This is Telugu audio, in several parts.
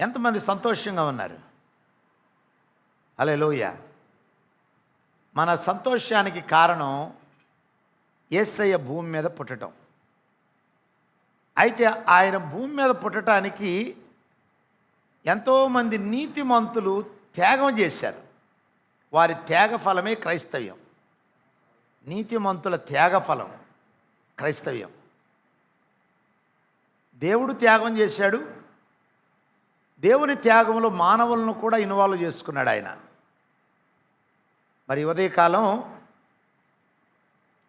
ఎంతమంది సంతోషంగా ఉన్నారు? హల్లెలూయా. మన సంతోషానికి కారణం యేసయ్య భూమి మీద పుట్టడం. అయితే ఆయన భూమి మీద పుట్టడానికి ఎంతోమంది నీతిమంతులు త్యాగం చేశారు. వారి త్యాగ ఫలమే క్రైస్తవ్యం. నీతిమంతుల త్యాగ ఫలం క్రైస్తవ్యం. దేవుడు త్యాగం చేశాడు. దేవుని త్యాగంలో మానవులను కూడా ఇన్వాల్వ్ చేసుకున్నాడు ఆయన. మరి ఉదయకాలం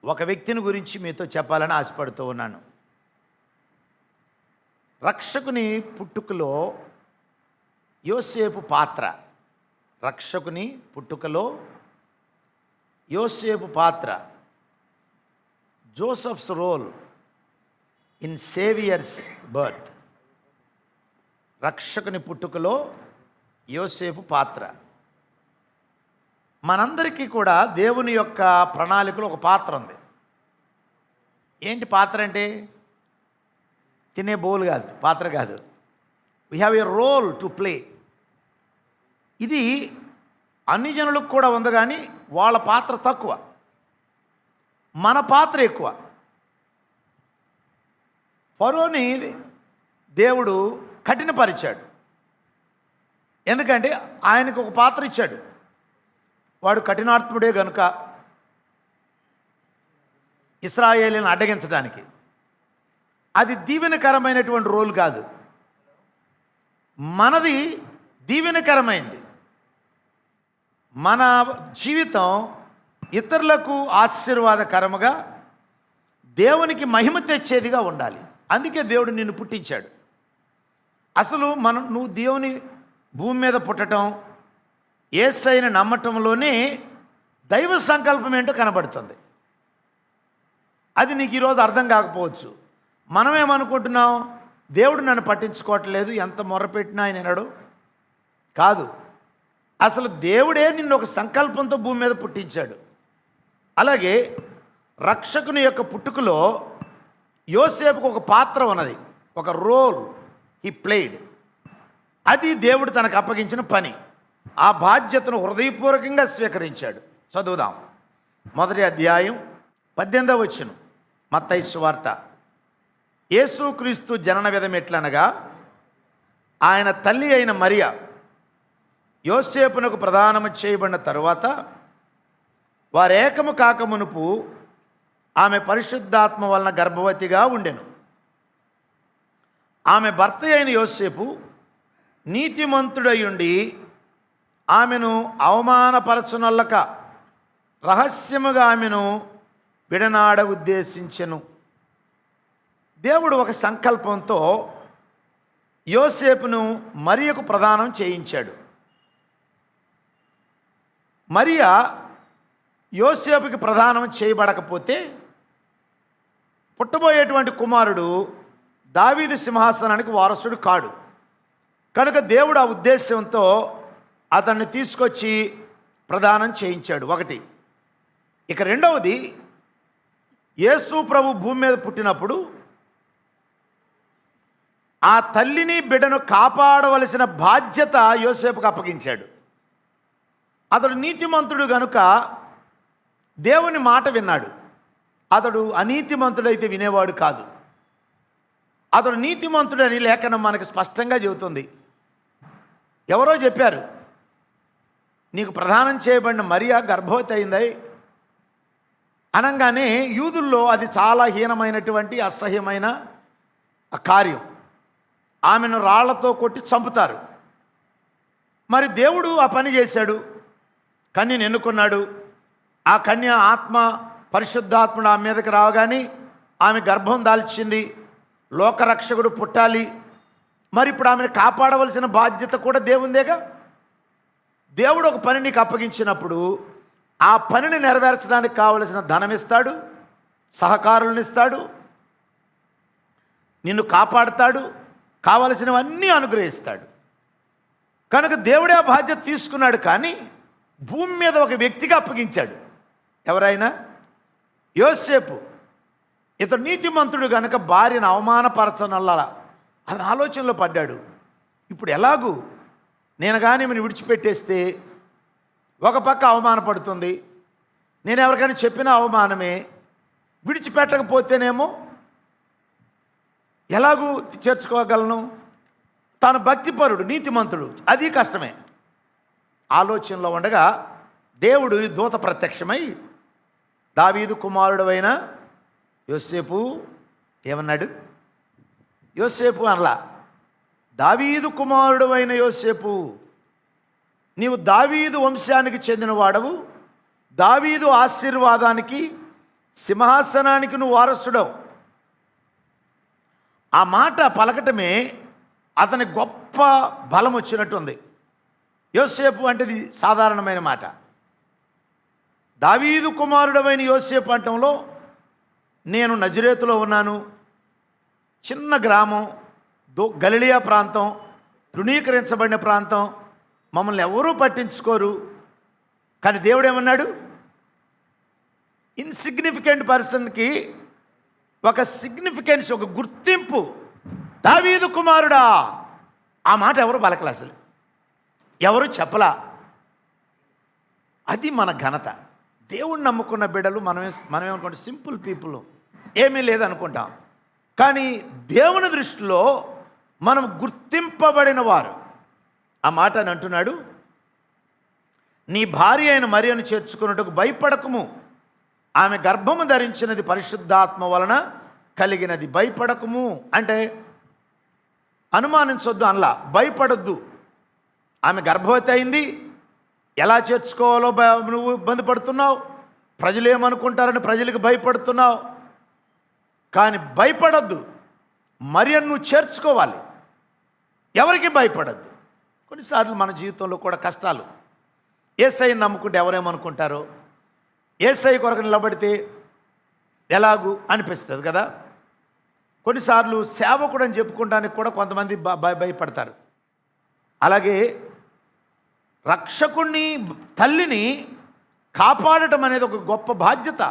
ఒక వ్యక్తిని గురించి మీతో చెప్పాలని ఆశపడుతూ ఉన్నాను. రక్షకుని పుట్టుకలో యోసేపు పాత్ర. రక్షకుని పుట్టుకలో యోసేపు పాత్ర. Joseph's role in Saviour's birth. రక్షకుని పుట్టుకలో యోసేపు పాత్ర. మనందరికీ కూడా దేవుని యొక్క ప్రణాళికలో ఒక పాత్ర ఉంది. ఏంటి పాత్ర అంటే? తినే బౌల్ కాదు, పాత్ర కాదు. We have a role to play. ఇది అన్ని జనులకు కూడా ఉంది, కానీ వాళ్ళ పాత్ర తక్కువ, మన పాత్ర ఎక్కువ. ఫరోని దేవుడు కఠినపరిచాడు. ఎందుకంటే ఆయనకు ఒక పాత్ర ఇచ్చాడు. వాడు కఠినాత్ముడే గనుక ఇశ్రాయేలును అడ్డగించడానికి. అది దీవెనకరమైనటువంటి రోల్ కాదు. మనది దీవెనకరమైంది. మన జీవితం ఇతరులకు ఆశీర్వాదకరముగా, దేవునికి మహిమ తెచ్చేదిగా ఉండాలి. అందుకే దేవుడు నిన్ను పుట్టించాడు. అసలు నువ్వు దేవుని భూమి మీద పుట్టడం, యేసయ్యను నమ్మటంలోనే దైవ సంకల్పం ఏంటో కనబడుతుంది. అది నీకు ఈరోజు అర్థం కాకపోవచ్చు. మనమేమనుకుంటున్నాం, దేవుడు నన్ను పట్టించుకోవట్లేదు, ఎంత మొరపెట్టినా ఆయన వినడు. కాదు, అసలు దేవుడే నిన్ను ఒక సంకల్పంతో భూమి మీద పుట్టించాడు. అలాగే రక్షకుని యొక్క పుట్టుకలో యోసేపుకు ఒక పాత్ర ఉన్నది, ఒక రోల్ హీ ప్లేడ్. అది దేవుడు తనకు అప్పగించిన పని. ఆ బాధ్యతను హృదయపూర్వకంగా స్వీకరించాడు. చదువుదాం. 1వ అధ్యాయం 18వ వచనం, మత్తయి సువార్త. యేసుక్రీస్తు జనన విధం ఎట్లనగా, ఆయన తల్లి అయిన మరియ యోసేపునకు ప్రదానము చేయబడిన తరువాత వారేకము కాకమునుపు ఆమె పరిశుద్ధాత్మ వలన గర్భవతిగా ఉండెను. ఆమె భర్త అయిన యోసేపు నీతిమంతుడయుండి ఆమెను అవమానపరచునొల్లక రహస్యముగా ఆమెను విడనాడ ఉద్దేశించెను. దేవుడు ఒక సంకల్పంతో యోసేపును మరియకు ప్రదానం చేయించాడు. మరియ యోసేపుకి ప్రదానం చేయబడకపోతే పుట్టబోయేటువంటి కుమారుడు దావీదు సింహాసనానికి వారసుడు కాడు. కనుక దేవుడు ఆ ఉద్దేశంతో అతన్ని తీసుకొచ్చి ప్రదానం చేయించాడు. ఒకటి. ఇక రెండవది, యేసు ప్రభు భూమి మీద పుట్టినప్పుడు ఆ తల్లిని బిడ్డను కాపాడవలసిన బాధ్యత యోసేపుకు అప్పగించాడు. అతడు నీతిమంతుడు గనుక దేవుని మాట విన్నాడు. అతడు అనీతిమంతుడైతే వినేవాడు కాదు. అతడు నీతిమంతుడని లేఖనం మనకు స్పష్టంగా చెబుతుంది. ఎవరో చెప్పారు, నీకు ప్రదానం చేయబడిన మరియ గర్భవతి అయింది అనగానే యూదుల్లో అది చాలా హీనమైనటువంటి అసహ్యమైన కార్యం. ఆమెను రాళ్లతో కొట్టి చంపుతారు. మరి దేవుడు ఆ పని చేశాడు. కన్యను ఎన్నుకున్నాడు. ఆ కన్య ఆత్మ, పరిశుద్ధాత్ముడు ఆమె మీదకి రావగానే ఆమె గర్భం దాల్చింది. లోకరక్షకుడు పుట్టాలి. మరి ఇప్పుడు ఆమెను కాపాడవలసిన బాధ్యత కూడా దేవుందేగా. దేవుడు ఒక పని నీకు అప్పగించినప్పుడు ఆ పనిని నెరవేర్చడానికి కావలసిన ధనం ఇస్తాడు, సహకారులను ఇస్తాడు, నిన్ను కాపాడుతాడు, కావలసినవన్నీ అనుగ్రహిస్తాడు. కనుక దేవుడే ఆ బాధ్యత తీసుకున్నాడు. కానీ భూమి మీద ఒక వ్యక్తికి అప్పగించాడు. ఎవరైనా? యోసేపు. ఇతడు నీతిమంతుడు కనుక భార్యను అవమానపరచనల్లా అతని ఆలోచనలో పడ్డాడు. ఇప్పుడు ఎలాగూ నేను కానీ ఈమెను విడిచిపెట్టేస్తే ఒక పక్క అవమానపడుతుంది, నేను ఎవరికైనా చెప్పిన అవమానమే, విడిచిపెట్టకపోతేనేమో ఎలాగూ చేర్చుకోగలను? తాను భక్తిపరుడు, నీతిమంతుడు, అది కష్టమే. ఆలోచనలో ఉండగా దేవుడు దూత ప్రత్యక్షమై దావీదు కుమారుడు అయిన యోసేపు ఏమన్నాడు? యోసేపు అనలా, దావీదు కుమారుడు అయిన యోసేపు, నీవు దావీదు వంశానికి చెందిన వాడవు, దావీదు ఆశీర్వాదానికి, సింహాసనానికి నువ్వు వారసుడవు. ఆ మాట పలకటమే అతని గొప్ప బలం వచ్చినట్టుంది. యోసేపు అంటే ఇది సాధారణమైన మాట. దావీదు కుమారుడమైన యోసేపు అంటంలో, నేను నజరేతులో ఉన్నాను, చిన్న గ్రామం, గలిలియా ప్రాంతం, తృణీకరించబడిన ప్రాంతం, మమ్మల్ని ఎవరూ పట్టించుకోరు. కానీ దేవుడు ఏమన్నాడు? ఇన్సిగ్నిఫికెంట్ పర్సన్కి ఒక సిగ్నిఫికెన్స్, ఒక గుర్తింపు. దావీదు కుమారుడా, ఆ మాట ఎవరు పలకలే, అసలు ఎవరు చెప్పలా. అది మన ఘనత. దేవుణ్ణి నమ్ముకున్న బిడ్డలు మనమేమనుకుంటాం? సింపుల్ పీపుల్, ఏమీ లేదనుకుంటాం. కానీ దేవుని దృష్టిలో మనం గుర్తింపబడిన వారు. ఆ మాట అని అంటున్నాడు, నీ భార్య అయిన మరియను చేర్చుకున్నట్టుకు భయపడకము, ఆమె గర్భము ధరించినది పరిశుద్ధాత్మ వలన కలిగినది. భయపడకము అంటే అనుమానించొద్దు అనలా, భయపడొద్దు. ఆమె గర్భవతి అయింది, ఎలా చేర్చుకోవాలో నువ్వు ఇబ్బంది పడుతున్నావు, ప్రజలు ఏమనుకుంటారని ప్రజలకు భయపడుతున్నావు. కానీ భయపడొద్దు, మరియను నువ్వు చేర్చుకోవాలి, ఎవరికి భయపడద్దు. కొన్నిసార్లు మన జీవితంలో కూడా కష్టాలు, యేసయ్యను నమ్ముకుంటే ఎవరేమనుకుంటారో, యేసయ్య కొరకు నిలబడితే ఎలాగూ అనిపిస్తుంది కదా. కొన్నిసార్లు సేవకుడు అని చెప్పుకోవడానికి కూడా కొంతమంది భయపడతారు. అలాగే రక్షకుణ్ణి, తల్లిని కాపాడటం అనేది ఒక గొప్ప బాధ్యత.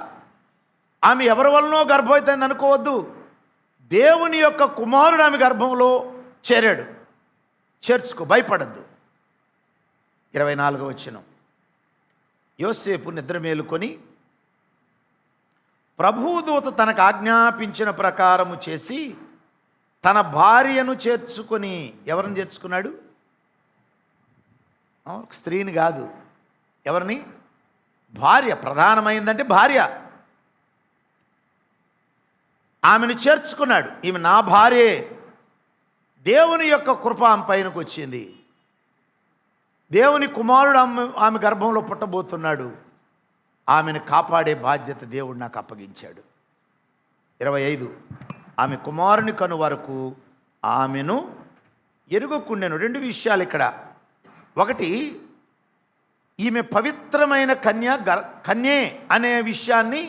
ఆమె ఎవరి వలనో గర్భవతి అయింది అనుకోవద్దు, దేవుని యొక్క కుమారుడు ఆమె గర్భంలో చేరాడు, చేర్చుకో, భయపడద్దు. 24వ వచనం, యోసేపు నిద్ర మేలుకొని ప్రభుదూత తనకు ఆజ్ఞాపించిన ప్రకారము చేసి తన భార్యను చేర్చుకొని, ఎవరిని చేర్చుకున్నాడు? స్త్రీని కాదు, ఎవరిని? భార్య. ప్రధానమైందంటే భార్య. ఆమెను చేర్చుకున్నాడు. ఈమె నా భార్యే. దేవుని యొక్క కృప ఆమె పైనకు వచ్చింది. దేవుని కుమారుడు ఆమె గర్భంలో పుట్టబోతున్నాడు. ఆమెను కాపాడే బాధ్యత దేవుడు నాకు అప్పగించాడు. 25, ఆమె కుమారుని కను వరకు ఆమెను ఎరుగకుండెను. 2 విషయాలు ఇక్కడ. ఒకటి, ఈమె పవిత్రమైన కన్యే అనే విషయాన్ని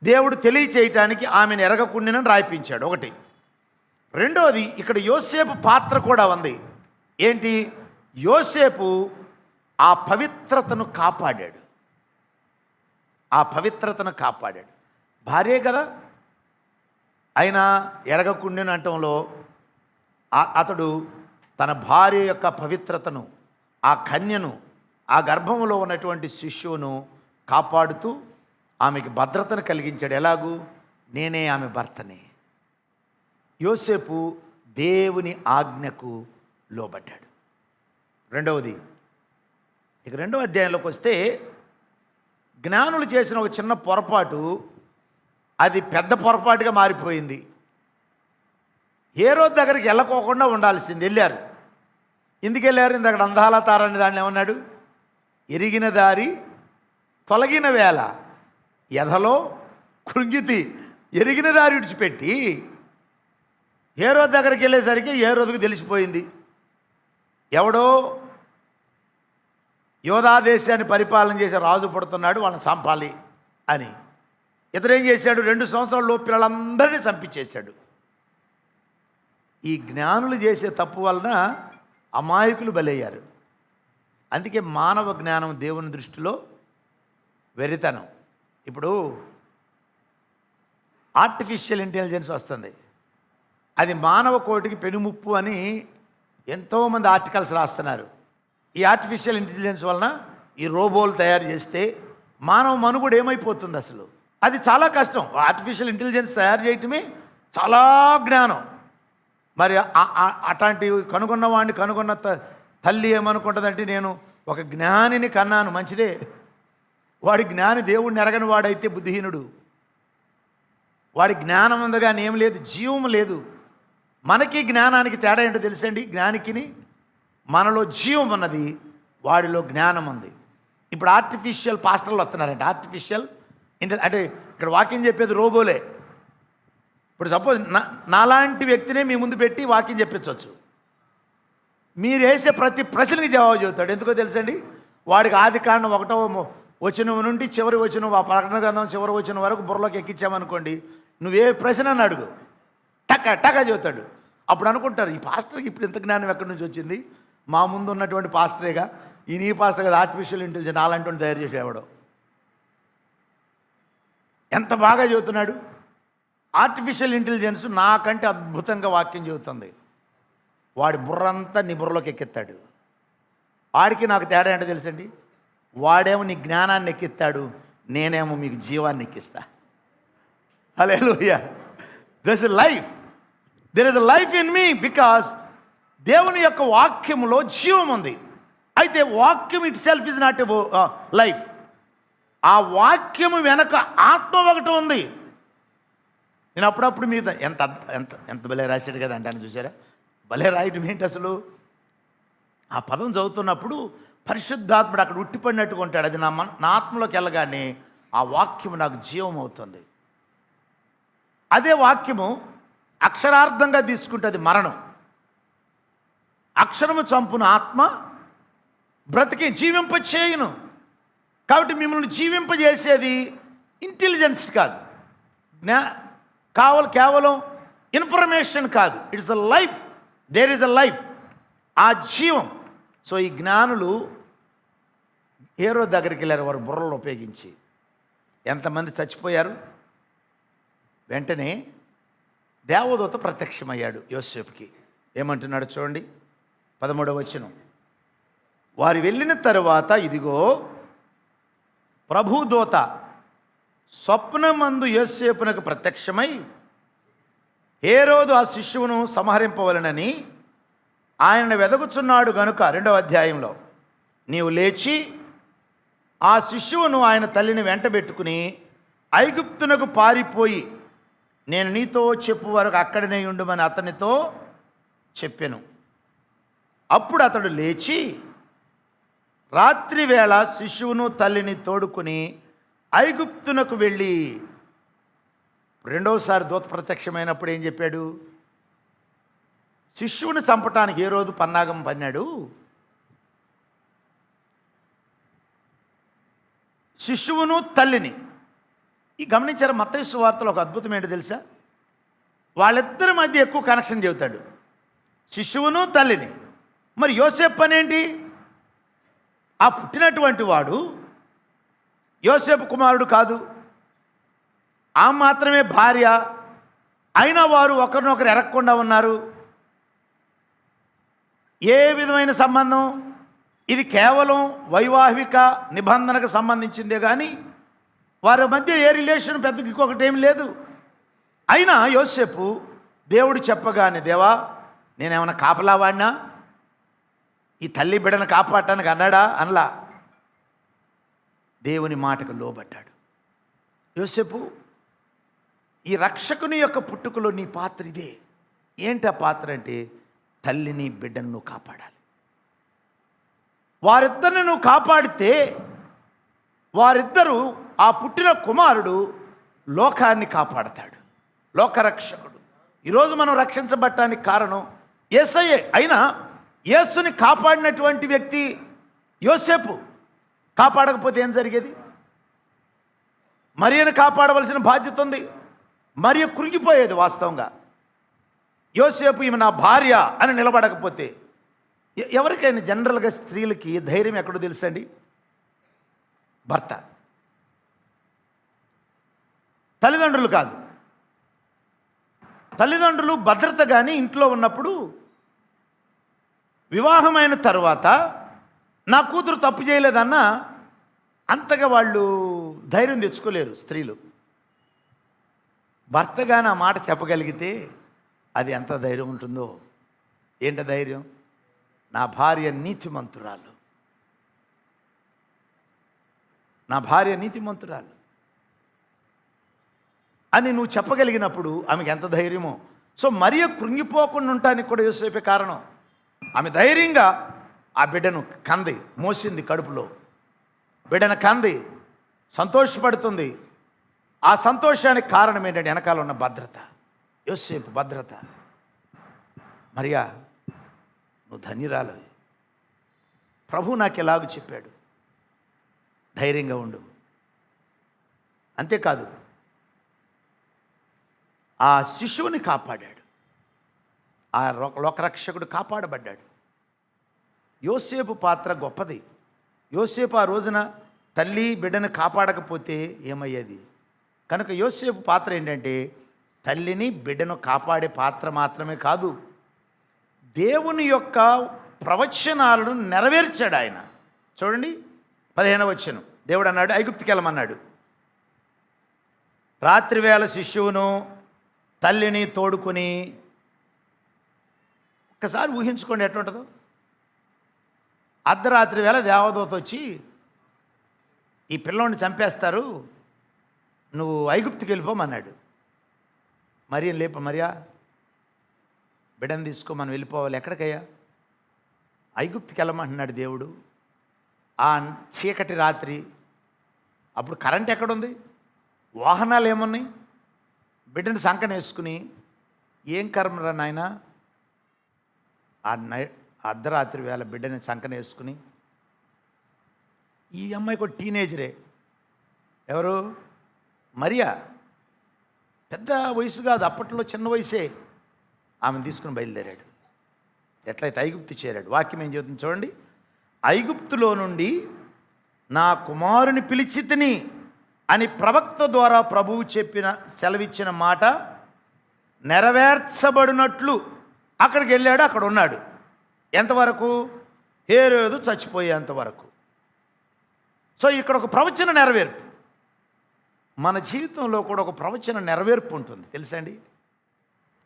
దేవుడు తెలియచేయటానికి ఆమెను ఎరగకుండానని రాయిపించాడు. ఒకటి. రెండోది, ఇక్కడ యోసేపు పాత్ర కూడా ఉంది. ఏంటి? యోసేపు ఆ పవిత్రతను కాపాడాడు. ఆ పవిత్రతను కాపాడాడు. భార్యే కదా, అయినా ఎరగకుండాను అంటంలో అతడు తన భార్య యొక్క పవిత్రతను, ఆ కన్యను, ఆ గర్భంలో ఉన్నటువంటి శిశువును కాపాడుతూ ఆమెకి భద్రతను కలిగించాడు. ఎలాగూ? నేనే ఆమె భర్తనే. యోసేపు దేవుని ఆజ్ఞకు లోబడ్డాడు. రెండవది, ఇక 2వ అధ్యాయంలోకి వస్తే, జ్ఞానులు చేసిన ఒక చిన్న పొరపాటు అది పెద్ద పొరపాటుగా మారిపోయింది. హేరోదు దగ్గరికి వెళ్ళకోకుండా ఉండాల్సింది, వెళ్ళారు. ఎందుకు వెళ్ళారు? ఇందక్కడ అందాల తారని దాన్ని ఏమన్నాడు? ఎరిగిన దారి తొలగిన వేళ ఎదలో కృంగితి. ఎరిగిన దారి విడిచిపెట్టి హేరోదు దగ్గరికి వెళ్ళేసరికి హేరోదుకు తెలిసిపోయింది, ఎవడో యోధా దేశాన్ని పరిపాలన చేసే రాజు పుడుతున్నాడు, వాళ్ళని చంపాలి అని. ఇతరేం చేశాడు? 2 సంవత్సరాల లోపు పిల్లలందరినీ చంపించేశాడు. ఈ జ్ఞానులు చేసే తప్పు వలన అమాయకులు బలయ్యారు. అందుకే మానవ జ్ఞానం దేవుని దృష్టిలో వెరితనం. ఇప్పుడు ఆర్టిఫిషియల్ ఇంటెలిజెన్స్ వస్తుంది, అది మానవ కోటికి పెనుముప్పు అని ఎంతోమంది ఆర్టికల్స్ రాస్తున్నారు. ఈ ఆర్టిఫిషియల్ ఇంటెలిజెన్స్ వలన ఈ రోబోలు తయారు చేస్తే మానవ మనుగడ ఏమైపోతుంది అసలు? అది చాలా కష్టం. ఆర్టిఫిషియల్ ఇంటెలిజెన్స్ తయారు చేయటమే చాలా జ్ఞానం. మరి అట్లాంటివి కనుగొన్న తల్లి ఏమనుకుంటుందంటే, నేను ఒక జ్ఞానిని కన్నాను, మంచిదే. వాడి జ్ఞాని దేవుడిని ఎరగని వాడైతే బుద్ధిహీనుడు. వాడి జ్ఞానం ఉంది కానీ ఏం లేదు, జీవం లేదు. మనకి జ్ఞానానికి తేడా ఏంటో తెలుసండి? జ్ఞానికిని మనలో జీవం ఉన్నది, వాడిలో జ్ఞానం ఉంది. ఇప్పుడు ఆర్టిఫిషియల్ పాస్టర్లు వస్తున్నారంటే ఆర్టిఫిషియల్ అంటే ఇక్కడ వాక్యం చెప్పేది రోబోలే. ఇప్పుడు సపోజ్ నాలాంటి వ్యక్తినే మీ ముందు పెట్టి వాక్యం చెప్పించవచ్చు. మీరు వేసే ప్రతి ప్రశ్నకి జవాబు చెబుతాడు. ఎందుకో తెలుసండి? వాడికి ఆదికాండం 1వ వచనం నుండి చివరి వచనం, ఆ ప్రకటన గ్రంథం చివరి వచనం వరకు బుర్రలోకి ఎక్కించామనుకోండి, నువ్వే ప్రశ్న అని అడుగు, టక చెబుతాడు. అప్పుడు అనుకుంటారు, ఈ పాస్టర్కి ఇప్పుడు ఇంత జ్ఞానం ఎక్కడి నుంచి వచ్చింది? మా ముందు ఉన్నటువంటి పాస్టరేగా, ఈ నీ పాస్టర్ కదా ఆర్టిఫిషియల్ ఇంటెలిజెన్స్ అలాంటి తయారు చేసేవాడు. ఎంత బాగా చెబుతున్నాడు! ఆర్టిఫిషియల్ ఇంటెలిజెన్స్ నాకంటే అద్భుతంగా వాక్యం చెబుతుంది. వాడి బుర్రంతా నీ బుర్రలోకి ఎక్కిస్తాడు. వాడికి నాకు తేడా ఏంటో తెలుసండి? వాడేమో నీ జ్ఞానాన్ని ఎక్కిస్తాడు, నేనేమో మీకు జీవాన్ని ఎక్కిస్తా. Hallelujah. This is life. There is a life in me, because దేవుని యొక్క వాక్యములో జీవం ఉంది. అయితే వాక్యం itself is not a life. ఆ వాక్యము వెనక ఆత్మ ఒకటి ఉంది. నేను అప్పుడప్పుడు మీద ఎంత ఎంత ఎంత భలే రాశాడు కదా అంటాను, చూసారా? భలే రాయటం ఏంటి అసలు? ఆ పదం చదువుతున్నప్పుడు పరిశుద్ధాత్ముడు అక్కడ ఉట్టిపడినట్టుగా ఉంటాడు. అది నా ఆత్మలోకి వెళ్ళగానే ఆ వాక్యము నాకు జీవం అవుతుంది. అదే వాక్యము అక్షరార్థంగా తీసుకుంటుంది మరణం. అక్షరము చంపును, ఆత్మ బ్రతికి జీవింపచేయును. కాబట్టి మిమ్మల్ని జీవింపజేసేది ఇంటెలిజెన్స్ కాదు, కేవలం ఇన్ఫర్మేషన్ కాదు. It's a life. There is a life, ఆ జీవం. సో ఈ జ్ఞానులు హేరో దగ్గరికి వెళ్ళారు వారు బుర్రలు ఉపయోగించి. ఎంతమంది చచ్చిపోయారు? వెంటనే దేవదూత ప్రత్యక్షమయ్యాడు యోసేపుకి. ఏమంటున్నాడు చూడండి, 13వ వచనం. వారు వెళ్ళిన తరువాత ఇదిగో ప్రభుదూత స్వప్నమందు యోసేపునకు ప్రత్యక్షమై, హేరోదు ఆ శిశువును సంహరింపవలనని ఆయనను వెదకుచున్నాడు గనుక 2వ అధ్యాయంలో నీవు లేచి ఆ శిశువును ఆయన తల్లిని వెంటబెట్టుకుని ఐగుప్తునకు పారిపోయి నేను నీతో చెప్పు వరకు అక్కడనే ఉండుమని అతనితో చెప్పెను. అప్పుడు అతడు లేచి రాత్రివేళ శిశువును తల్లిని తోడుకుని ఐగుప్తునకు వెళ్ళి, రెండవసారి దూత ప్రత్యక్షమైనప్పుడు ఏం చెప్పాడు? శిశువుని చంపటానికి ఏ రోజు పన్నాగం పన్నాడు. శిశువును తల్లిని ఈ గమనించారు. మత్తయి సువార్తలో ఒక అద్భుతం ఏంటో తెలుసా? వాళ్ళిద్దరి మధ్య ఎక్కువ కనెక్షన్ చెబుతాడు, శిశువును తల్లిని. మరి యోసేపు పని ఏంటి? ఆ పుట్టినటువంటి వాడు యోసేపు కుమారుడు కాదు, ఆ మాత్రమే భార్య. అయినా వారు ఒకరినొకరు ఎరగకుండా ఉన్నారు. ఏ విధమైన సంబంధం? ఇది కేవలం వైవాహిక నిబంధనకు సంబంధించిందే కానీ వారి మధ్య ఏ రిలేషన్ పెద్దకి ఇంకొకటి ఏమి లేదు. అయినా యోసేపు దేవుడు చెప్పగానే, దేవా నేనేమన్నా కాపలా వాడినా? ఈ తల్లి బిడ్డను కాపాడటానికి అన్నాడా? అనలా. దేవుని మాటకు లోబడ్డాడు యోసేపు. ఈ రక్షకుని యొక్క పుట్టుకలో నీ పాత్ర ఇదే. ఏంటి ఆ పాత్ర అంటే, తల్లిని బిడ్డను నువ్వు కాపాడాలి. వారిద్దరిని నువ్వు కాపాడితే వారిద్దరూ, ఆ పుట్టిన కుమారుడు లోకాన్ని కాపాడతాడు, లోకరక్షకుడు. ఈరోజు మనం రక్షించబడటానికి కారణం యేసయ్యే. అయినా యేసుని కాపాడినటువంటి వ్యక్తి యోసేపు. కాపాడకపోతే ఏం జరిగేది? మరియను కాపాడవలసిన బాధ్యత ఉంది. మరియ కృంగిపోయేది. వాస్తవంగా యోసేపు ఈమె నా భార్య అని నిలబడకపోతే, ఎవరికైనా జనరల్గా స్త్రీలకి ధైర్యం ఎక్కడో తెలుసండి? భర్త, తల్లిదండ్రులు కాదు. తల్లిదండ్రులు భద్రత కానీ ఇంట్లో ఉన్నప్పుడు వివాహమైన తర్వాత నా కూతురు తప్పు చేయలేదన్నా అంతగా వాళ్ళు ధైర్యం తెచ్చుకోలేరు స్త్రీలు. భర్తగా నా మాట చెప్పగలిగితే అది ఎంత ధైర్యం ఉంటుందో. ఏంట ధైర్యం? నా భార్య నీతిమంతురాలు, నా భార్య నీతిమంతురాలు అని నువ్వు చెప్పగలిగినప్పుడు ఆమెకి ఎంత ధైర్యమో. సో మరియ కృంగిపోకుండా ఉండటానికి కూడా యోసేపే కారణం. ఆమె ధైర్యంగా ఆ బిడ్డను కంది, మోసింది, కడుపులో బిడ్డను కంది, సంతోషపడుతుంది. ఆ సంతోషానికి కారణం ఏంటంటే వెనకాల ఉన్న భద్రత, యోసేపు భద్రత. మరియా, నువ్వు ధన్యురాలవి. ప్రభు నాకు ఎలాగూ చెప్పాడు, ధైర్యంగా ఉండు. అంతేకాదు, ఆ శిశువుని కాపాడాడు, ఆ లోకరక్షకుడు కాపాడబడ్డాడు. యోసేపు పాత్ర గొప్పది. యోసేపు ఆ రోజున తల్లి బిడ్డను కాపాడకపోతే ఏమయ్యేది? కనుక యోసేపు పాత్ర ఏంటంటే తల్లిని బిడ్డను కాపాడే పాత్ర మాత్రమే కాదు, దేవుని యొక్క ప్రవచనాలను నెరవేర్చాడు ఆయన. చూడండి 15వ వచనం. దేవుడు అన్నాడు, ఐగుప్తుకి వెళ్ళమన్నాడు. రాత్రివేళ శిశువును తల్లిని తోడుకొని, ఒక్కసారి ఊహించుకోండి ఎట్లుంటుందో. అర్ధరాత్రి వేళ దేవదూత వచ్చి ఈ పిల్లోడిని చంపేస్తారు, నువ్వు ఐగుప్తుకి వెళ్ళిపోమన్నాడు. మరియ మరియా, బిడ్డను తీసుకో, మనం వెళ్ళిపోవాలి. ఎక్కడికయ్యా? ఐగుప్తుకి వెళ్ళమంటున్నాడు దేవుడు. ఆ చీకటి రాత్రి, అప్పుడు కరెంట్ ఎక్కడుంది? వాహనాలు ఏమున్నాయి? బిడ్డను సంకనేసుకుని ఏం కర్మరా నాయన, ఆ అర్ధరాత్రి వేళ బిడ్డని సంకనేసుకుని. ఈ అమ్మాయి కూడా టీనేజరే. ఎవరు? మరియా. పెద్ద వయసు కాదు, అప్పట్లో చిన్న వయసే. ఆమెను తీసుకుని బయలుదేరాడు. ఎట్లయితే ఐగుప్తు చేరాడు. వాక్యం ఏం చెబుతుంది చూడండి. ఐగుప్తులో నుండి నా కుమారుని పిలిచి తిని అని ప్రవక్త ద్వారా ప్రభువు సెలవిచ్చిన మాట నెరవేర్చబడినట్లు అక్కడికి వెళ్ళాడు. అక్కడ ఉన్నాడు. ఎంతవరకు? హేరోదు చచ్చిపోయేంతవరకు. సో ఇక్కడ ఒక ప్రవచన నెరవేర్పు. మన జీవితంలో కూడా ఒక ప్రవచన నెరవేర్పు ఉంటుంది, తెలుసండి.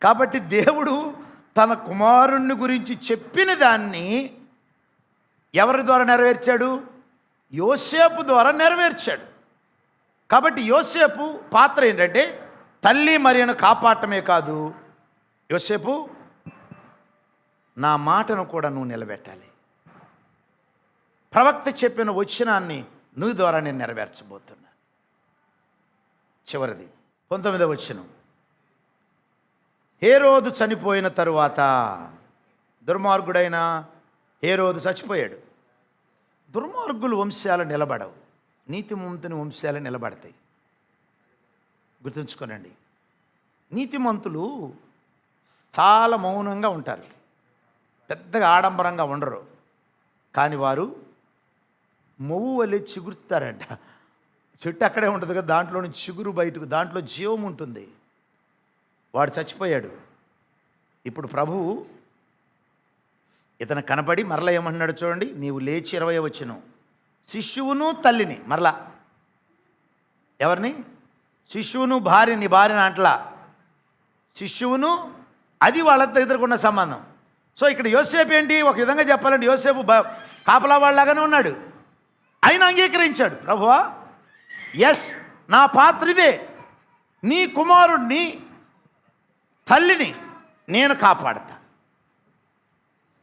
కాబట్టి దేవుడు తన కుమారుణ్ణి గురించి చెప్పిన దాన్ని ఎవరి ద్వారా నెరవేర్చాడు? యోసేపు ద్వారా నెరవేర్చాడు. కాబట్టి యోసేపు పాత్ర ఏంటంటే తల్లి మరియను కాపాడటమే కాదు, యోసేపు నా మాటను కూడా నువ్వు నిలబెట్టాలి. ప్రవక్త చెప్పిన వచనాన్ని నువ్వు ద్వారా నేను నెరవేర్చబోతున్నా. చివరిది 19వ వచనం. హేరోదు చనిపోయిన తరువాత, దుర్మార్గుడైన హేరోదు చచ్చిపోయాడు. దుర్మార్గులు వంశాలు నిలబడవు, నీతిమంతుని వంశాలు నిలబడతాయి. గుర్తుంచుకోనండి. నీతిమంతులు చాలా మౌనంగా ఉంటారు, పెద్దగా ఆడంబరంగా ఉండరు. కానీ వారు మొవ్వు వలె చిగురుతారంట. చెట్టు అక్కడే ఉంటుంది కదా, దాంట్లో నుంచి చిగురు బయటకు, దాంట్లో జీవం ఉంటుంది. వాడు చచ్చిపోయాడు. ఇప్పుడు ప్రభువు ఇతను కనపడి మరలా ఏమంటున్నాడు చూడండి. నీవు లేచి 20వ వచనం. శిశువును తల్లిని, మరలా ఎవరిని? శిశువును భార్య, నీ భార్యని అంటలా, శిశువును, అది వాళ్ళతో ఎదుర్కొన్న సంబంధం. సో ఇక్కడ యోసేపు ఏంటి? ఒక విధంగా చెప్పాలంటే యోసేపు కాపలా వాళ్ళలాగానే ఉన్నాడు. ఆయన అంగీకరించాడు. ప్రభువా, ఎస్, నా పాత్ర ఇదే, నీ కుమారుడిని తల్లిని నేను కాపాడతా.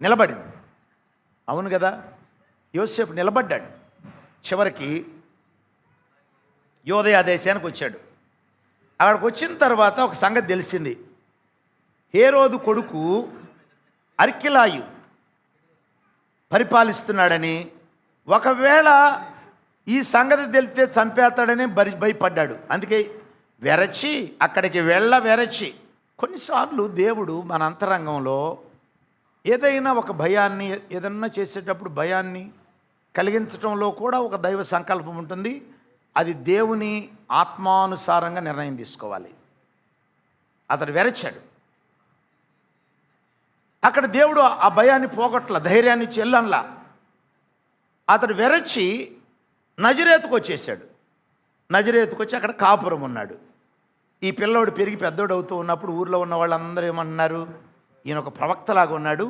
నిలబడింది. అవును కదా, యోసేపు నిలబడ్డాడు. చివరికి యోదయ దేశానికి వచ్చాడు. అక్కడికి వచ్చిన తర్వాత ఒక సంగతి తెలిసింది. హేరోదు కొడుకు అర్కెలాయు పరిపాలిస్తున్నాడని, ఒకవేళ ఈ సంగతి తెలిస్తే చంపేస్తాడని భయపడ్డాడు. అందుకే వెరచి అక్కడికి వెరచి. కొన్నిసార్లు దేవుడు మన అంతరంగంలో ఏదైనా ఒక భయాన్ని, ఏదన్నా చేసేటప్పుడు భయాన్ని కలిగించడంలో కూడా ఒక దైవ సంకల్పం ఉంటుంది. అది దేవుని ఆత్మానుసారంగా నిర్ణయం తీసుకోవాలి. అతడు వెరచాడు. అక్కడ దేవుడు ఆ భయాన్ని పోగొట్ల, ధైర్యాన్ని ఇచ్చి వెళ్ళంలా. అతడు వెరచి నజరేతుకు వచ్చేసాడు. నజరేతుకు వచ్చి అక్కడ కాపురం ఉన్నాడు. ఈ పిల్లోడు పెరిగి పెద్దోడు అవుతూ ఉన్నప్పుడు ఊర్లో ఉన్న వాళ్ళందరూ ఏమన్నారు, ఈయన ఒక ప్రవక్తలాగా ఉన్నాడు,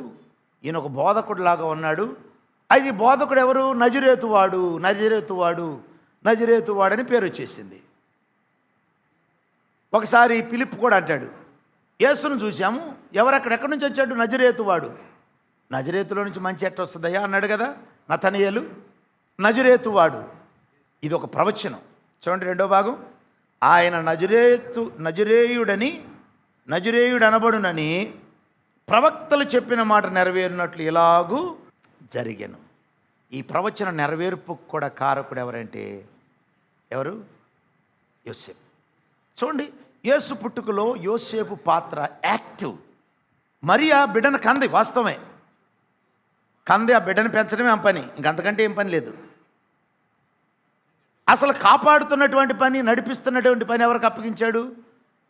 ఈయన ఒక బోధకుడిలాగా ఉన్నాడు. అది బోధకుడు ఎవరు? నజరేతువాడు, నజరేతువాడు, నజరేతువాడని పేరు వచ్చేసింది. ఒకసారి ఫిలిప్ కూడా అంటాడు, యేసును చూసాము, ఎక్కడి నుంచి వచ్చాడు? నజరేతువాడు. నజరేతులో నుంచి మంచి ఎట్ట వస్తుందయ్యా అన్నాడు కదా నతనయేలు. నజరేతువాడు, ఇది ఒక ప్రవచనం. చూడండి 2వ భాగం. ఆయన నజరేయుడు అనబడునని ప్రవక్తలు చెప్పిన మాట నెరవేరినట్లు ఇలాగూ జరిగెను. ఈ ప్రవచన నెరవేర్పుకు కూడా కారకుడు ఎవరంటే ఎవరు? యోసేపు. చూడండి, యేసు పుట్టుకలో యోసేపు పాత్ర యాక్టివ్. మరియా బిడ్డను కంది, వాస్తవమే కంది, ఆ బిడ్డను పెంచడమే ఆ పని, ఇంకంతకంటే ఏం పని లేదు. అసలు కాపాడుతున్నటువంటి పని, నడిపిస్తున్నటువంటి పని ఎవరికి అప్పగించాడు?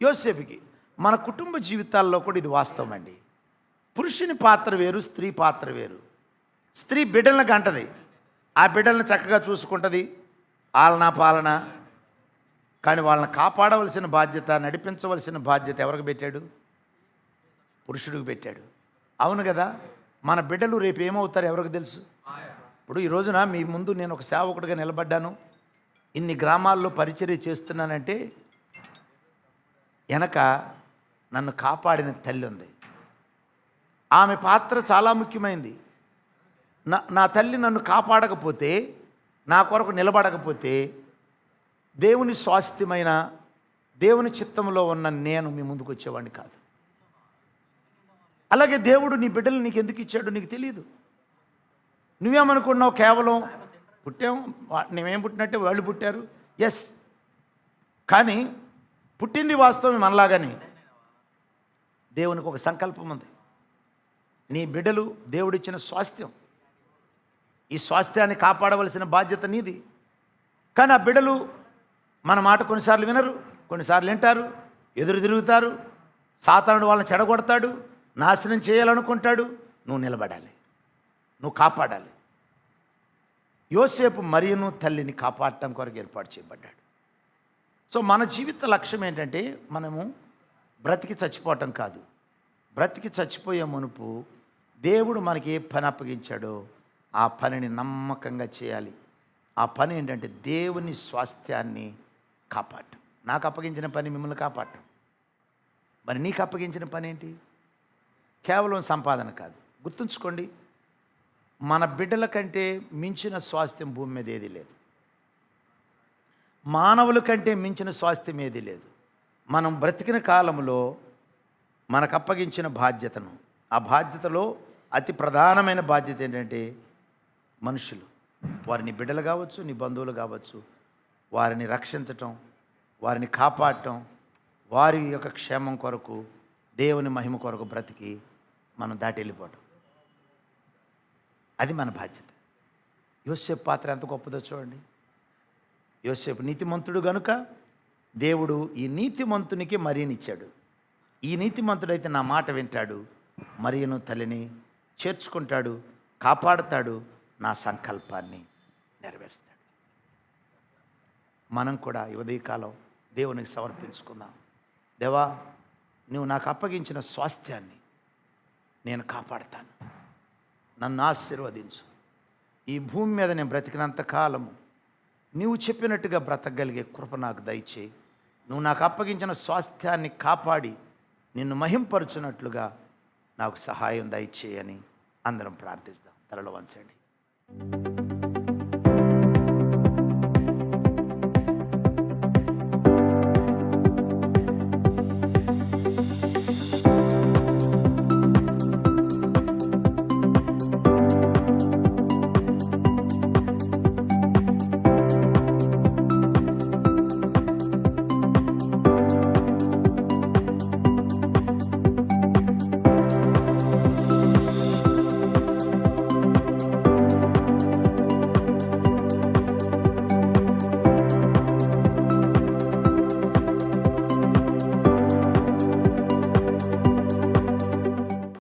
యోసేపుకి. మన కుటుంబ జీవితాల్లో కూడా ఇది వాస్తవం అండి. పురుషుని పాత్ర వేరు, స్త్రీ పాత్ర వేరు. స్త్రీ బిడ్డలను కంటది, ఆ బిడ్డలను చక్కగా చూసుకుంటుంది, ఆలనా పాలన. కానీ వాళ్ళని కాపాడవలసిన బాధ్యత, నడిపించవలసిన బాధ్యత ఎవరికి పెట్టాడు? పురుషుడికి పెట్టాడు. అవును కదా. మన బిడ్డలు రేపు ఏమవుతారు ఎవరికి తెలుసు? ఇప్పుడు ఈ రోజున మీ ముందు నేను ఒక సేవకుడిగా నిలబడ్డాను, ఇన్ని గ్రామాల్లో పరిచర్య చేస్తున్నానంటే వెనక నన్ను కాపాడిన తల్లి ఉంది. ఆమె పాత్ర చాలా ముఖ్యమైనది. నా తల్లి నన్ను కాపాడకపోతే, నా కొరకు నిలబడకపోతే, దేవుని స్వాస్థ్యమైన దేవుని చిత్తంలో ఉన్న నేను మీ ముందుకు వచ్చేవాడిని కాదు. అలాగే దేవుడు నీ బిడ్డలు నీకు ఎందుకు ఇచ్చాడో నీకు తెలియదు. నువ్వేమనుకున్నావు? కేవలం పుట్టాం, నువ్వేం పుట్టినట్టే వాళ్ళు పుట్టారు, ఎస్. కానీ పుట్టింది వాస్తవం మనలాగానే. దేవునికి ఒక సంకల్పం ఉంది. నీ బిడ్డలు దేవుడిచ్చిన స్వాస్థ్యం. ఈ స్వాస్థ్యాన్ని కాపాడవలసిన బాధ్యత నీది. కానీ ఆ బిడ్డలు మన మాట కొన్నిసార్లు వినరు, కొన్నిసార్లు వింటారు, ఎదురు తిరుగుతారు. సాతానుడు వాళ్ళని చెడగొడతాడు, నాశనం చేయాలనుకుంటాడు. నువ్వు నిలబడాలి, నువ్వు కాపాడాలి. యోసేపు మరియను తల్లిని కాపాడటం కొరకు ఏర్పాటు చేయబడ్డాడు. సో మన జీవిత లక్ష్యం ఏంటంటే, మనము బ్రతికి చచ్చిపోవటం కాదు. బ్రతికి చచ్చిపోయే మునుపు దేవుడు మనకి ఏ పని అప్పగించాడో ఆ పనిని నమ్మకంగా చేయాలి. ఆ పని ఏంటంటే దేవుని స్వాస్థ్యాన్ని కాపాడటం. నాకు అప్పగించిన పని మిమ్మల్ని కాపాడటం. మరి నీకు అప్పగించిన పని ఏంటి? కేవలం సంపాదన కాదు. గుర్తుంచుకోండి, మన బిడ్డల కంటే మించిన స్వాస్థ్యం భూమి మీద ఏది లేదు. మానవుల కంటే మించిన స్వాస్థ్యం ఏది లేదు. మనం బ్రతికిన కాలంలో మనకు అప్పగించిన బాధ్యతను, ఆ బాధ్యతలో అతి ప్రధానమైన బాధ్యత ఏంటంటే మనుషులు, వారి నీ బిడ్డలు కావచ్చు, నీ బంధువులు కావచ్చు, వారిని రక్షించటం, వారిని కాపాడటం, వారి యొక్క క్షేమం కొరకు, దేవుని మహిమ కొరకు బ్రతికి మనం దాటి వెళ్ళిపోవటం. అది మన బాధ్యత. యోసేపు పాత్ర ఎంత గొప్పదో చూడండి. యోసేపు నీతిమంతుడు గనుక దేవుడు ఈ నీతిమంతునికి మరియనిచ్చాడు. ఈ నీతిమంతుడైతే నా మాట వింటాడు, మరియను తల్లిని చేర్చుకుంటాడు, కాపాడుతాడు, నా సంకల్పాన్ని నెరవేరుస్తాడు. మనం కూడా ఈ ఉదయకాలం దేవునికి సమర్పించుకుందాం. దేవా, నువ్వు నాకు అప్పగించిన స్వాస్థ్యాన్ని నేను కాపాడుతాను, నన్ను ఆశీర్వదించు. ఈ భూమి మీద నేను బ్రతికినంత కాలము నువ్వు చెప్పినట్టుగా బ్రతకగలిగే కృప నాకు దయచేయి. నువ్వు నాకు అప్పగించిన స్వాస్థ్యాన్ని కాపాడి నిన్ను మహింపరచున్నట్లుగా నాకు సహాయం దయచేయని అందరం ప్రార్థిస్తాం. తలలో వంచండి.